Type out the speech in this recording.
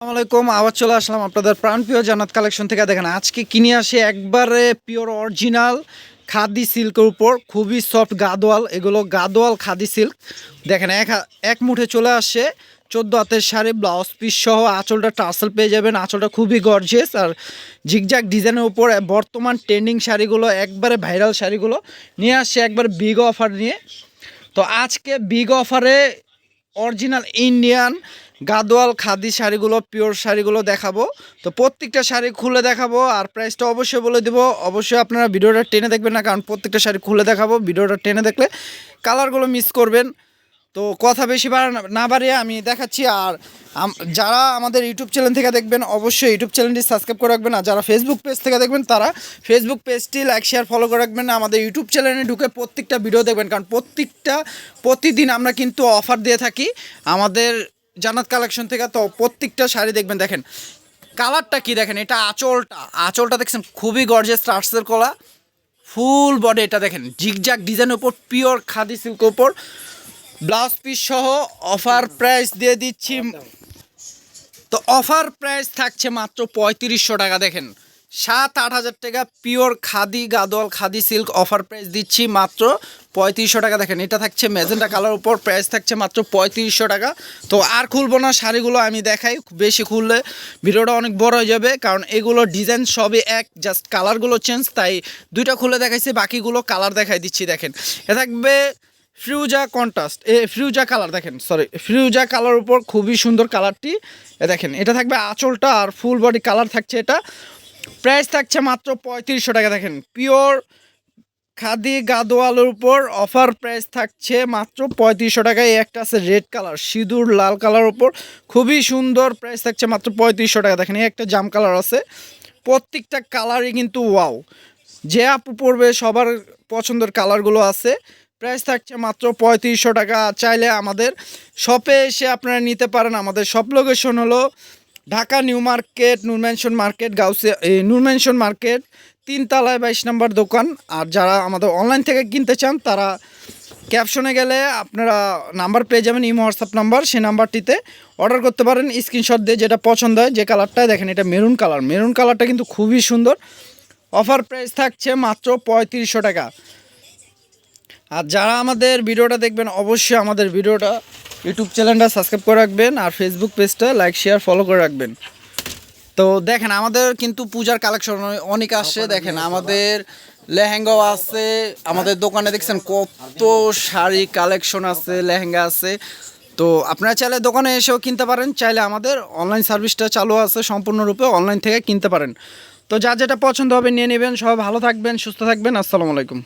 আসসালামাইকুম, আবার চলে আসলাম আপনাদের প্রাণপ্রিয় জান্নাত কালেকশন থেকে। দেখেন আজকে কিনে আসি একবারে পিওর অরিজিনাল খাদি সিল্কের উপর, খুবই সফট গাদোয়াল। এগুলো গাদোয়াল খাদি সিল্ক। দেখেন এক মুঠে চলে আসে 14 হাতের শাড়ি, ব্লাউজ পিস সহ। আঁচলটা টার্সেল পেয়ে যাবেন, আঁচলটা খুবই গর্জিয়াস আর জিগজাগ ডিজাইনের উপর। বর্তমান ট্রেন্ডিং শাড়িগুলো, একবারে ভাইরাল শাড়িগুলো নিয়ে আসছে একবার বিগ অফার নিয়ে। তো আজকে বিগ অফারে অরিজিনাল ইন্ডিয়ান গাদোয়াল খাদি শাড়িগুলো, পিওর শাড়িগুলো দেখাবো। তো প্রত্যেকটা শাড়ি খুলে দেখাবো আর প্রাইসটা অবশ্যই বলে দেবো। অবশ্যই আপনারা ভিডিওটা টেনে দেখবেন না, কারণ প্রত্যেকটা শাড়ি খুলে দেখাবো। ভিডিওটা টেনে দেখলে কালারগুলো মিস করবেন। তো কথা বেশি না বাড়িয়ে আমি দেখাচ্ছি। আর যারা আমাদের ইউটিউব চ্যানেল থেকে দেখবেন অবশ্যই ইউটিউব চ্যানেলটি সাবস্ক্রাইব করে রাখবেন। আর যারা ফেসবুক পেজ থেকে দেখবেন তারা ফেসবুক পেজটি লাইক শেয়ার ফলো করে রাখবেন। আমাদের ইউটিউব চ্যানেলে ঢুকে প্রত্যেকটা ভিডিও দেখবেন, কারণ প্রতিদিন আমরা কিন্তু অফার দিয়ে থাকি আমাদের জান্নাত কালেকশন থেকে। তো প্রত্যেকটা শাড়ি দেখবেন। দেখেন কালারটা কি, দেখেন এটা আঁচলটা দেখছেন, খুবই গর্জিয়াস টার্সেল কলা, ফুল বডি। এটা দেখেন জিগজাগ ডিজাইনের উপর, পিওর খাদি সিল্কের উপর, ব্লাউজ পিস সহ অফার প্রাইস দিয়ে দিচ্ছি। তো অফার প্রাইস থাকছে মাত্র 3500 টাকা। দেখেন 7-8 হাজার টাকা pure khadi Gadwal khadi silk offer price দিচ্ছি মাত্র 3500 টাকা। দেখেন এটা থাকছে ম্যাজেন্টা কালার উপর, প্রাইস থাকছে মাত্র 3500 টাকা। তো আর খুলবো না, শাড়িগুলো আমি দেখাই। বেশি খুললে ভিডিওটা অনেক বড় হয়ে যাবে, কারণ এগুলো ডিজাইন সবই এক, জাস্ট কালারগুলো চেঞ্জ, তাই দুইটা খুলে দেখাইছি, বাকিগুলো কালার দেখাই দিচ্ছি। দেখেন এ থাকবে ফিরোজা কন্ট্রাস্ট, ফিরোজা কালার। দেখেন ফিরোজা কালার উপর খুবই সুন্দর কালারটি। দেখেন এটা থাকবে আঁচলটা আর ফুল বডি কালার থাকছে। এটা প্রাইস থাকছে মাত্র 3500 টাকা। দেখেন পিওর খাদি গাদোয়ালের উপর অফার প্রাইস থাকছে মাত্র 3500 টাকায়। একটা আছে রেড কালার, সিঁদুর লাল কালার উপর, খুবই সুন্দর, প্রাইস থাকছে মাত্র 3500 টাকা। দেখেন একটা জাম কালার আছে, প্রত্যেকটা কালারই কিন্তু ওয়াও। যে আপু পড়বে সবার পছন্দের কালারগুলো আছে। প্রাইস থাকছে মাত্র 3500 টাকা। চাইলে আমাদের শপে এসে আপনারা নিতে পারেন। আমাদের শপ লোকেশন হলো ঢাকা নিউ মার্কেট, নূর মেনশন মার্কেট 3 তলায় 22 নম্বর দোকান। আর যারা আমাদের অনলাইন থেকে কিনতে চান তারা ক্যাপশনে গেলে আপনারা নাম্বার পেয়ে যাবেন, ইমো হোয়াটসঅ্যাপ নাম্বার, সেই নাম্বারটিতে অর্ডার করতে পারেন স্ক্রিনশট দিয়ে, যেটা পছন্দ হয়। যে কালারটায় দেখেন এটা মেরুন কালারটা কিন্তু খুবই সুন্দর। অফার প্রাইস থাকছে মাত্র 3500 টাকা। আর যারা আমাদের ভিডিওটা দেখবেন অবশ্যই আমাদের ভিডিওটা ইউটিউব চ্যানেলটা সাবস্ক্রাইব করে রাখবেন আর ফেসবুক পেজটা লাইক শেয়ার ফলো করে রাখবেন। তো দেখেন আমাদের কিন্তু পূজার কালেকশন অনেক আসছে। দেখেন আমাদের লেহেঙ্গাও আছে, আমাদের দোকানে দেখছেন কত শাড়ি কালেকশন আছে, লেহেঙ্গা আছে। তো আপনারা চাইলে দোকানে এসেও কিনতে পারেন, চাইলে আমাদের অনলাইন সার্ভিসটা চালু আছে, সম্পূর্ণরূপে অনলাইন থেকে কিনতে পারেন। তো যা যেটা পছন্দ হবে নিয়ে নেবেন। সবাই ভালো থাকবেন, সুস্থ থাকবেন। আসসালামু আলাইকুম।